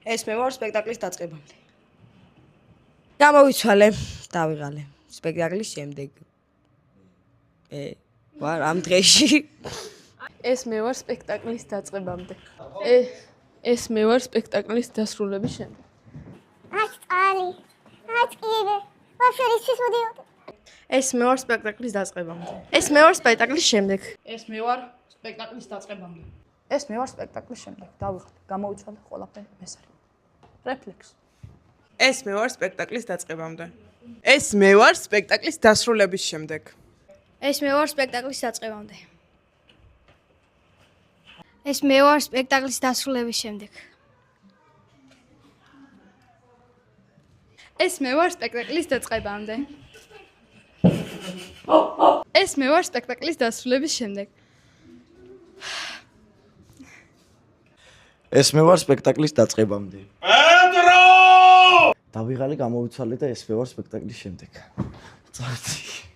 ეს მე ვარ სპექტაკლის დაწყებამდე. გამოვიცვალე, დავიღალე. სპექტაკლის შემდეგ. ვარ ამ დღეში. ეს მე ვარ სპექტაკლის დაწყებამდე. ეს მე ვარ სპექტაკლის დასრულების შემდეგ. ალი. აკივე. ვაფშერის მოდიოდი. ეს მე ვარ სპექტაკლის დაწყებამდე. ეს მე ვარ სპექტაკლის შემდეგ. ეს მე ვარ სპექტაკლის დაწყებამდე. ეს მე ვარ სპექტაკლის შემდეგ. დავიღალე, გამოვიცვალე ყველაფერი მესარი. რეფლექს. ეს მე ვარ სპექტაკლის დაწყებამდე. ეს მე ვარ სპექტაკლის დასრულების შემდეგ. ეს მე ვარ სპექტაკლის დაწყებამდე. ეს მე ვარ სპექტაკლის დასრულების შემდეგ. ეს მე ვარ სპექტაკლის დაწყებამდე. ეს მე ვარ სპექტაკლის დასრულების შემდეგ. ეს მე ვარ სპექტაკლის დაწყებამდე. დავიღალე, გამოვიცვალე და ეს მე ვარ სპექტაკლის შემდეგ. წავედი.